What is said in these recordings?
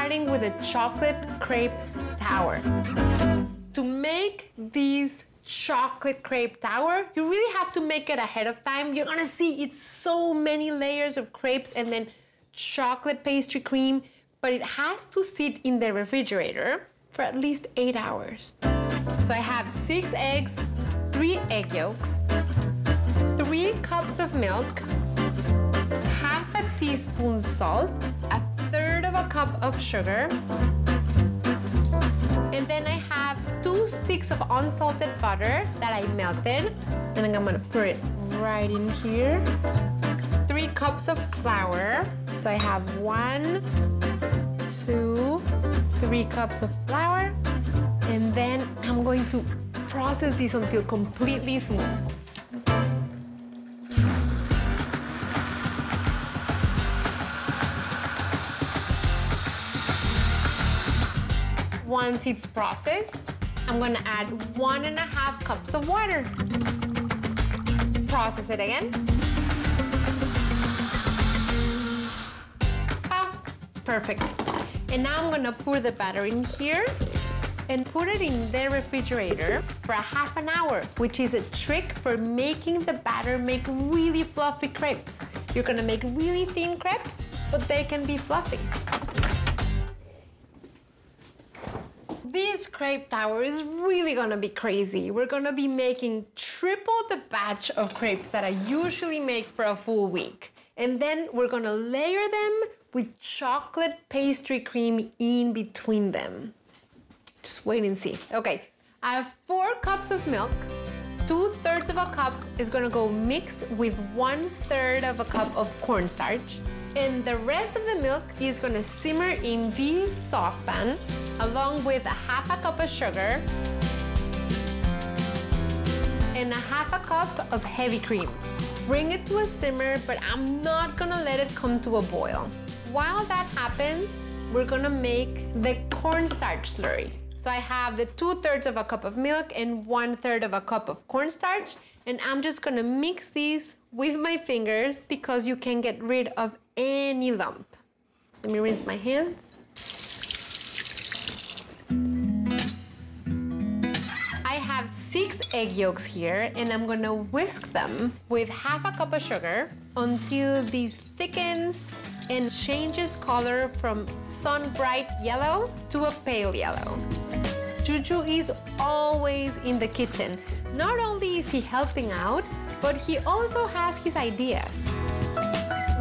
starting with a chocolate crepe tower. To make these chocolate crepe tower, you really have to make it ahead of time. You're gonna see it's so many layers of crepes and then chocolate pastry cream, but it has to sit in the refrigerator for at least 8 hours. So I have 6 eggs, 3 egg yolks, 3 cups of milk, half a teaspoon salt, a third of a cup of sugar, and then I have 2 sticks of unsalted butter that I melted, and I'm gonna put it right in here. 3 cups of flour, so I have 1, 2, 3 cups of flour, and then I'm going to process this until completely smooth. Once it's processed, I'm gonna add 1.5 cups of water. Process it again. Oh, perfect. And now I'm gonna pour the batter in here and put it in the refrigerator for a half an hour, which is a trick for making the batter make really fluffy crepes. You're gonna make really thin crepes, but they can be fluffy. This crepe tower is really gonna be crazy. We're gonna be making triple the batch of crepes that I usually make for a full week. And then we're gonna layer them with chocolate pastry cream in between them. Just wait and see. Okay, I have 4 cups of milk. 2/3 of a cup is gonna go mixed with 1/3 of a cup of cornstarch. And the rest of the milk is gonna simmer in this saucepan along with a half a cup of sugar and a half a cup of heavy cream. Bring it to a simmer, but I'm not gonna let it come to a boil. While that happens, we're gonna make the cornstarch slurry. So I have the 2/3 of a cup of milk and 1/3 of a cup of cornstarch, and I'm just gonna mix these with my fingers because you can get rid of any lump. Let me rinse my hands. I have 6 egg yolks here, and I'm gonna whisk them with half a cup of sugar until this thickens and changes color from sun-bright yellow to a pale yellow. Juju is always in the kitchen. Not only is he helping out, but he also has his ideas.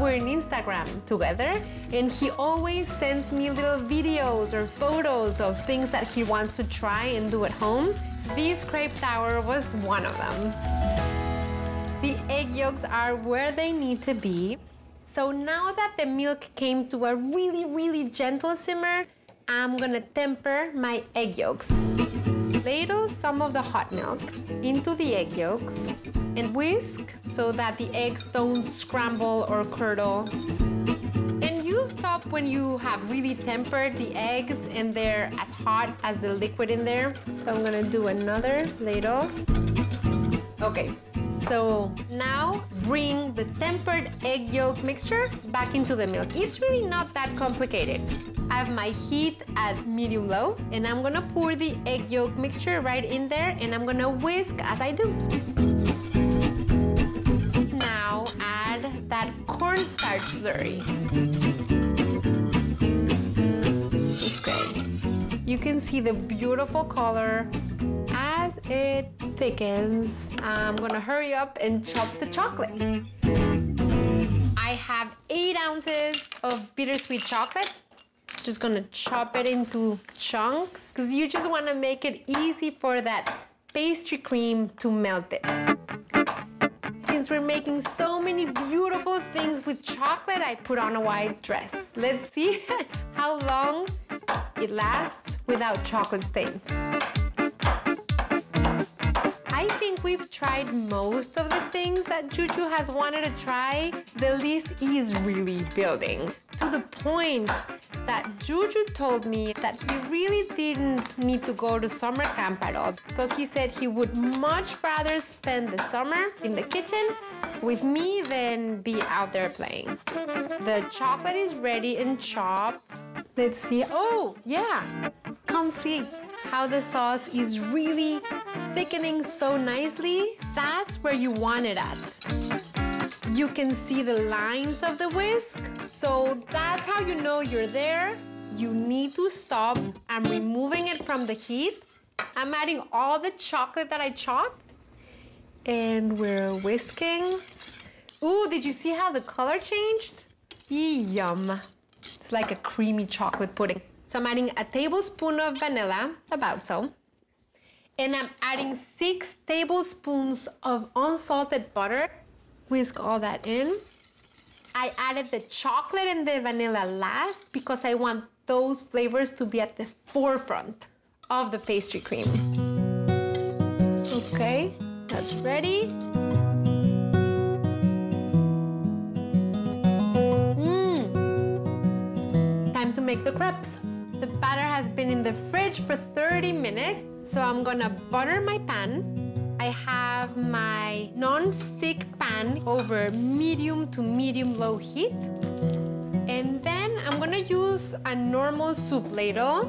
We're in Instagram together, and he always sends me little videos or photos of things that he wants to try and do at home. This crepe tower was one of them. The egg yolks are where they need to be. So now that the milk came to a really, really gentle simmer, I'm gonna temper my egg yolks. Ladle some of the hot milk into the egg yolks and whisk so that the eggs don't scramble or curdle. And you stop when you have really tempered the eggs and they're as hot as the liquid in there. So I'm gonna do another ladle. Okay, so now bring the tempered egg yolk mixture back into the milk. It's really not that complicated. I have my heat at medium-low, and I'm gonna pour the egg yolk mixture right in there, and I'm gonna whisk as I do. Now add that cornstarch slurry. Okay, you can see the beautiful color as it thickens. I'm gonna hurry up and chop the chocolate. I have 8 ounces of bittersweet chocolate. Just gonna chop it into chunks because you just wanna make it easy for that pastry cream to melt it. Since we're making so many beautiful things with chocolate, I put on a white dress. Let's see how long it lasts without chocolate stains. I think we've tried most of the things that Juju has wanted to try. The list is really building to the point that Juju told me that he really didn't need to go to summer camp at all because he said he would much rather spend the summer in the kitchen with me than be out there playing. The chocolate is ready and chopped. Let's see. Oh, yeah. Come see how the sauce is really thickening so nicely. That's where you want it at. You can see the lines of the whisk. So that's how you know you're there. You need to stop. I'm removing it from the heat. I'm adding all the chocolate that I chopped. And we're whisking. Ooh, did you see how the color changed? Yum. It's like a creamy chocolate pudding. So I'm adding a tablespoon of vanilla, about so. And I'm adding 6 tablespoons of unsalted butter. Whisk all that in. I added the chocolate and the vanilla last because I want those flavors to be at the forefront of the pastry cream. Okay, that's ready. Time to make the crepes. The batter has been in the fridge for 30 minutes, so I'm gonna butter my pan. I have my non-stick pan over medium to medium-low heat. And then I'm gonna use a normal soup ladle,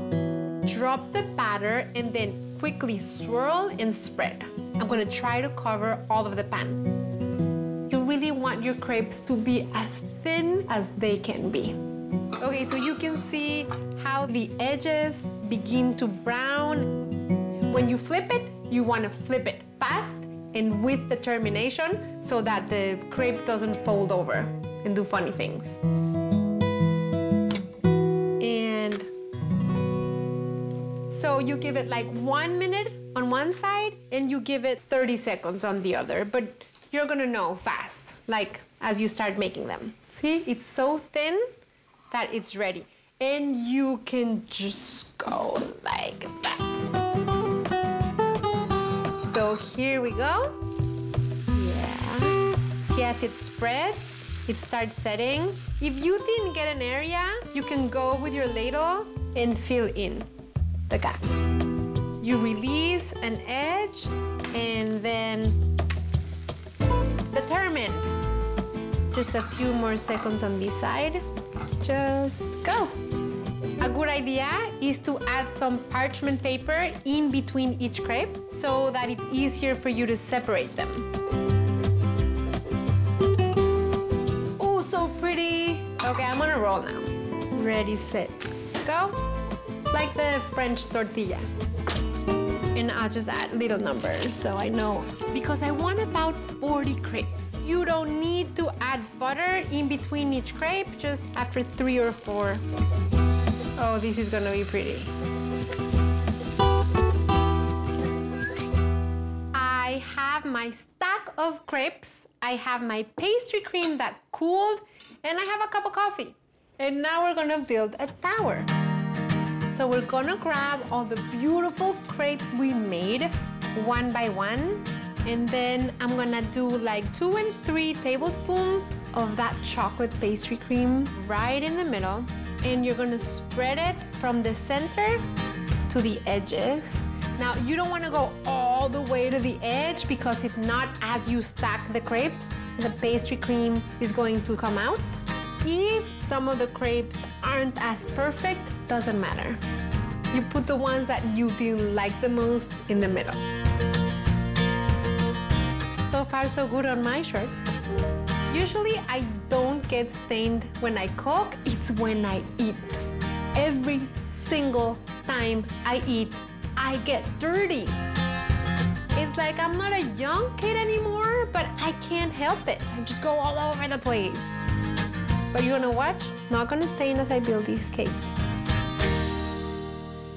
drop the batter, and then quickly swirl and spread. I'm gonna try to cover all of the pan. You really want your crepes to be as thin as they can be. Okay, so you can see how the edges begin to brown. When you flip it, you want to flip it fast and with determination so that the crepe doesn't fold over and do funny things. And so you give it like 1 minute on one side and you give it 30 seconds on the other, but you're gonna know fast, like as you start making them. See, it's so thin that it's ready. And you can just go like that. So here we go. Yeah. See, as it spreads, it starts setting. If you didn't get an area, you can go with your ladle and fill in the gaps. You release an edge and then determine. Just a few more seconds on this side. Just go. A good idea is to add some parchment paper in between each crepe so that it's easier for you to separate them. Oh, so pretty. Okay, I'm gonna roll now. Ready, set, go. It's like the French tortilla. And I'll just add little numbers so I know. Because I want about 40 crepes. You don't need to add butter in between each crepe, just after 3 or 4. Oh, this is gonna be pretty. I have my stack of crepes. I have my pastry cream that cooled, and I have a cup of coffee. And now we're gonna build a tower. So we're gonna grab all the beautiful crepes we made one by one. And then I'm gonna do like 2 and 3 tablespoons of that chocolate pastry cream right in the middle. And you're gonna spread it from the center to the edges. Now, you don't wanna go all the way to the edge because if not, as you stack the crepes, the pastry cream is going to come out. If some of the crepes aren't as perfect, doesn't matter. You put the ones that you didn't like the most in the middle. So far, so good on my shirt. Usually, I don't get stained when I cook, it's when I eat. Every single time I eat, I get dirty. It's like I'm not a young kid anymore, but I can't help it. I just go all over the place. But you wanna watch? Not gonna stain as I build this cake.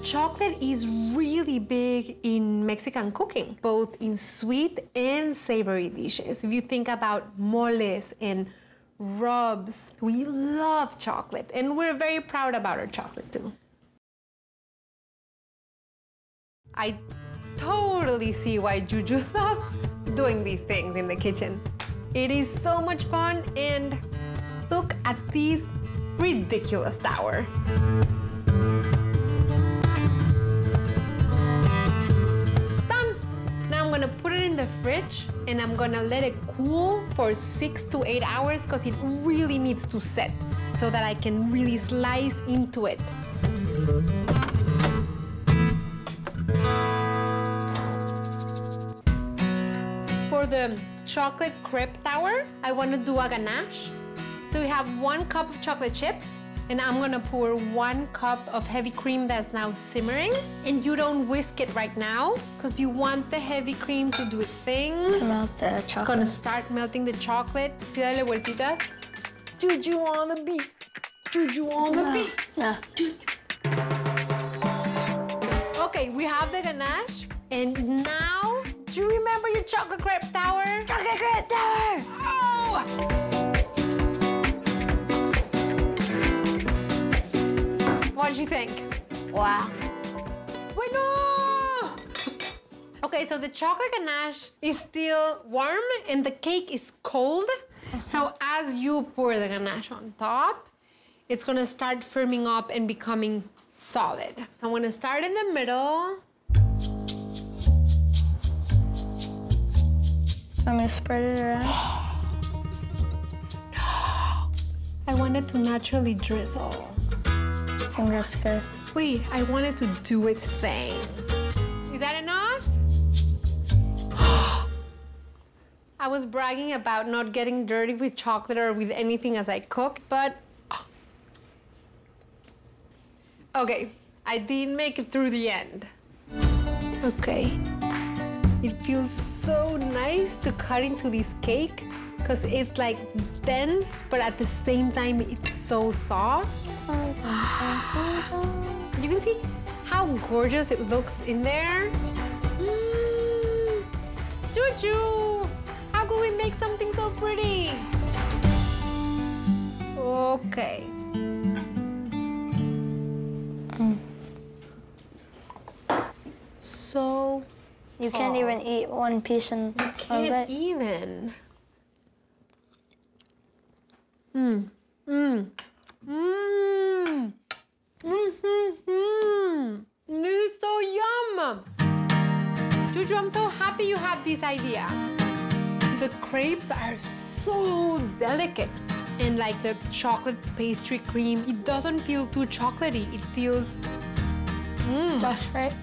Chocolate is really big in Mexican cooking, both in sweet and savory dishes. If you think about moles and rubs, we love chocolate, and we're very proud about our chocolate too. I totally see why Juju loves doing these things in the kitchen. It is so much fun, and look at this ridiculous tower. I'm gonna put it in the fridge and I'm gonna let it cool for 6 to 8 hours because it really needs to set. so that I can really slice into it. For the Chocolate Crepe Tower, I want to do a ganache. So we have 1 cup of chocolate chips, and I'm gonna pour 1 cup of heavy cream that's now simmering. And you don't whisk it right now, because you want the heavy cream to do its thing. To melt the chocolate. It's gonna start melting the chocolate. Pídale vueltitas. Juju on the beat. Juju on the beat. No. Okay, we have the ganache, and now, do you remember your Chocolate Crepe Tower? Chocolate Crepe Tower! Oh! What did you think? Wow. Wait, no! Okay, so the chocolate ganache is still warm and the cake is cold. So as you pour the ganache on top, it's gonna start firming up and becoming solid. So I'm gonna start in the middle. Want me to spread it around? I want it to naturally drizzle. I think that's good. Wait, I want it to do its thing. Is that enough? I was bragging about not getting dirty with chocolate or with anything as I cook, but... Okay, I didn't make it through the end. Okay. It feels so nice to cut into this cake because it's like dense, but at the same time, it's so soft. You can see how gorgeous it looks in there. Juju, how can we make something so pretty? Okay. So You can't even eat 1 piece in you can't even. This is so yum. Juju, I'm so happy you had this idea. The crepes are so delicate. And like the chocolate pastry cream, it doesn't feel too chocolatey. It feels Just right.